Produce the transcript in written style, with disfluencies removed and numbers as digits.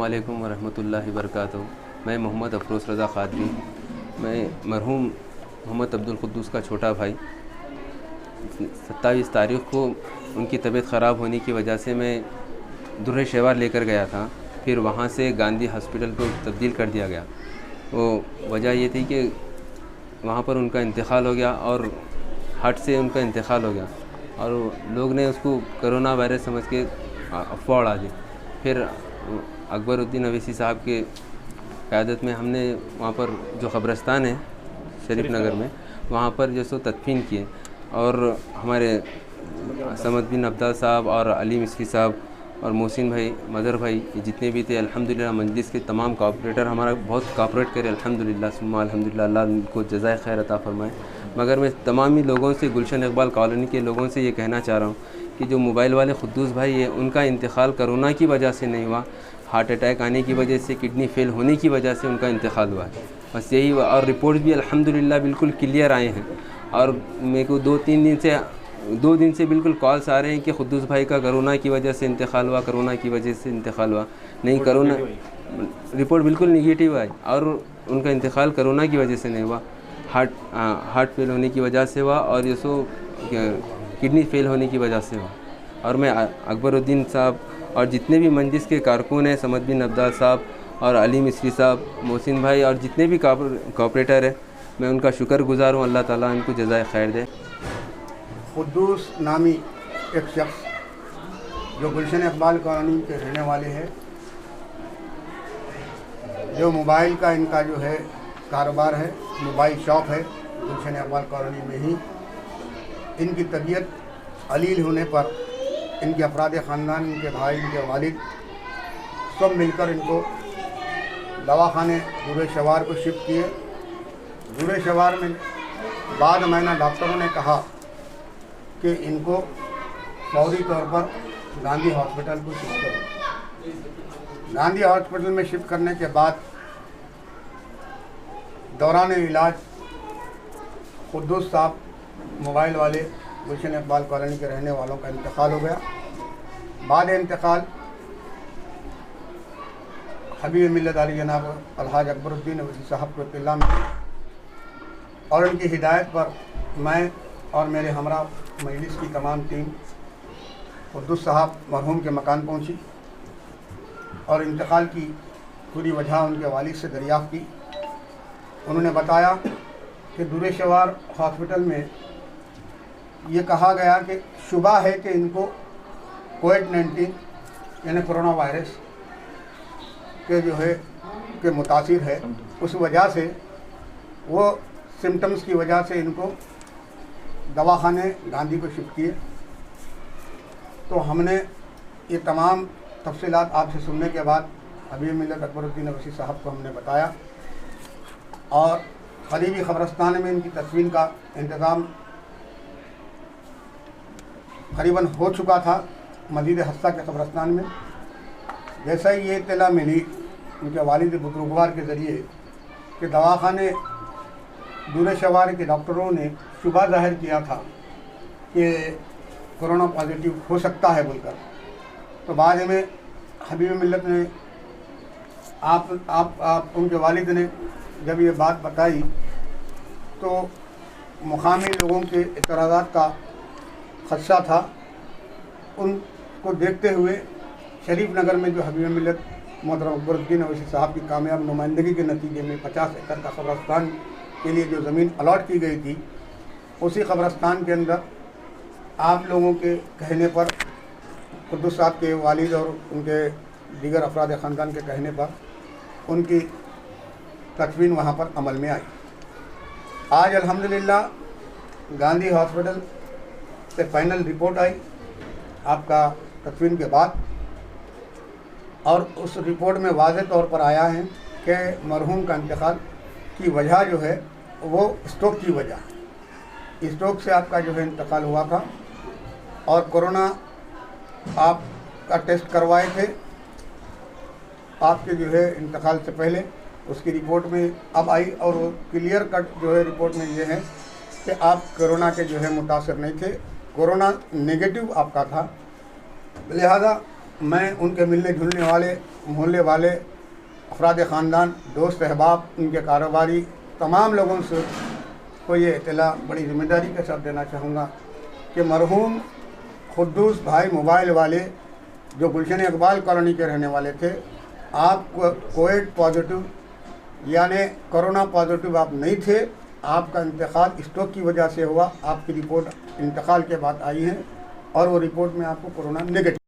अस्सलामुअलैकुम वरहमतुल्लाहि वबरकातुहू। मैं मोहम्मद अफरोज़ रज़ा क़ादरी, मैं मरहूम मोहम्मद अब्दुल क़ुद्दूस का छोटा भाई। 27 तारीख़ को उनकी तबीयत ख़राब होने की वजह से मैं दुर्र शेवार लेकर गया था, फिर वहाँ से गांधी हॉस्पिटल को तब्दील कर दिया गया। वो वजह ये थी कि वहाँ पर उनका इंतकाल हो गया और हार्ट से उनका इंतकाल हो गया और लोग ने उसको कोरोना वायरस समझ के अफवाह उड़ा दी। फिर अकबरुद्दीन अवैसी साहब के क़यादत में हमने वहाँ पर जो क़ब्रिस्तान है शरीफ नगर में, वहाँ पर जो सो तदफीन किए और हमारे समद बिन अब्दाल साहब और अली मिस्री साहब और मोहसिन भाई, मदर भाई, ये जितने भी थे अल्हम्दुलिल्लाह मजलिस के तमाम कोऑपरेटर हमारा बहुत कोऑपरेट करे अल्हम्दुलिल्लाह सुम्मा अल्हम्दुलिल्लाह, अल्लाह उनको जज़ाए खैर अता फ़रमाए। मगर मैं तमामी लोगों से, गुलशन इकबाल कॉलोनी के लोगों से ये कहना चाह रहा हूँ कि जो मोबाइल वाले ख़ुद्दूस भाई है, उनका इंतकाल कोरोना की वजह से नहीं हुआ, हार्ट अटैक आने की वजह से, किडनी फेल होने की वजह से उनका इंतकाल हुआ है, बस यही हुआ। और रिपोर्ट भी अल्हम्दुलिल्लाह बिल्कुल क्लियर आए हैं और मेरे को 2 दिन से बिल्कुल कॉल्स आ रहे हैं कि क़ुद्दूस भाई का कोरोना की वजह से इंतकाल हुआ, कोरोना की वजह से इंतकाल हुआ। नहीं, कोरोना रिपोर्ट बिल्कुल निगेटिव आई और उनका इंतकाल कोरोना की वजह से नहीं हुआ, हार्ट फेल होने की वजह से हुआ और ये सो किडनी फेल होने की वजह से हुआ। और मैं अकबरुद्दीन साहब और जितने भी मजलिस के कारकुन हैं, समद बिन अब्दाल साहब और अली मिस्री साहब, मोहसिन भाई और जितने भी कोऑपरेटर हैं, मैं उनका शुक्रगुज़ार हूँ। अल्लाह ताला इनको जज़ाए खैर दे। क़ुद्दूस नामी एक शख्स जो गुलशन इकबाल कॉलोनी के रहने वाले हैं, जो मोबाइल का इनका जो है कारोबार है, मोबाइल शॉप है गुलशन इकबाल कॉलोनी में ही। इनकी तबीयत अलील होने पर इनके अफराद ख़ानदान, इनके भाई, इनके वालिद सब मिलकर इनको दवाखाने दुर्र शेवार को शिफ्ट किए। दुर्र शेवार में बाद महीना डॉक्टरों ने कहा कि इनको फौरी तौर पर गांधी हॉस्पिटल को शिफ्ट करो। गांधी हॉस्पिटल में शिफ्ट करने के बाद दौरान इलाज क़ुद्दूस साहब मोबाइल वाले गुलशन इकबाल कॉलोनी के रहने वालों का इंतकाल हो गया। बाद इंतकाल हबीब मिल्लत आली जनाब अलहाज अकबरुद्दीन अवैसी साहब को इत्तला मिली और उनकी हिदायत पर मैं और मेरे हमरा मजलिस की तमाम टीम क़ुद्दूस साहब मरहूम के मकान पहुंची और इंतकाल की पूरी वजह उनके वालिद से दरियाफ़्त की। उन्होंने बताया कि दुर्र शेवार हॉस्पिटल में ये कहा गया कि शुबा है कि इनको कोविड-19 यानी कोरोना वायरस के जो है के मुतासिर है, उस वजह से वो सिम्टम्स की वजह से इनको दवाखाने गांधी को शिफ्ट किए। तो हमने ये तमाम तफसीलात आपसे सुनने के बाद हबीब मिल्लत अकबरुद्दीन अवैसी साहब को हमने बताया और करीबी क़ब्रिस्तान में इनकी तदफीन का इंतज़ाम करीबन हो चुका था मस्जिद हफ्सा के क़ब्रिस्तान में। जैसा ही ये इत्तला मिली उनके वालिद बुजुर्गवार के ज़रिए कि दवाखाने दुर्र शेवार के डॉक्टरों ने शुबा ज़ाहिर किया था कि कोरोना पॉजिटिव हो सकता है बोलकर, तो बाद में हबीब मिल्लत ने आप उनके वालिद ने जब ये बात बताई तो मुकामी लोगों के इतराज़ात का ख़दशा था। उनको देखते हुए शरीफ नगर में जो हबीब मिल्लत मोहतरम अकबरुद्दीन अवैसी साहब की कामयाब नुमाइंदगी के नतीजे में 50 एकड़ का क़ब्रिस्तान के लिए जो ज़मीन अलॉट की गई थी, उसी क़ब्रिस्तान के अंदर आप लोगों के कहने पर, क़ुद्दूस साहब के वालिद और उनके दीगर अफराद ख़ानदान के कहने पर उनकी तदफीन वहाँ पर अमल में आई। आज अल्हम्दुलिल्लाह गांधी हॉस्पिटल से फाइनल रिपोर्ट आई आपका तदफीन के बाद और उस रिपोर्ट में वाज़ेह तौर पर आया है कि मरहूम का इंतकाल की वजह जो है वो स्ट्रोक की वजह, स्ट्रोक से आपका जो है इंतकाल हुआ था और कोरोना आपका टेस्ट करवाए थे आपके जो है इंतकाल से पहले, उसकी रिपोर्ट में अब आई और वो क्लियर कट जो है रिपोर्ट में ये है कि आप कोरोना के जो है मुतासर नहीं थे, कोरोना नेगेटिव आपका था। लिहाजा मैं उनके मिलने जुलने वाले मोहल्ले वाले अफराद ख़ानदान, दोस्त अहबाब, उनके कारोबारी तमाम लोगों से को ये इत्तला बड़ी ज़िम्मेदारी के साथ देना चाहूँगा कि मरहूम खुद्दूस भाई मोबाइल वाले जो गुलशन इकबाल कॉलोनी के रहने वाले थे, आप कोविड पॉजिटिव यानी कोरोना पॉजिटिव आप नहीं थे। आपका इंतकाल स्ट्रोक की वजह से हुआ। आपकी रिपोर्ट इंतकाल के बाद आई है और वो रिपोर्ट में आपको कोरोना नेगेटिव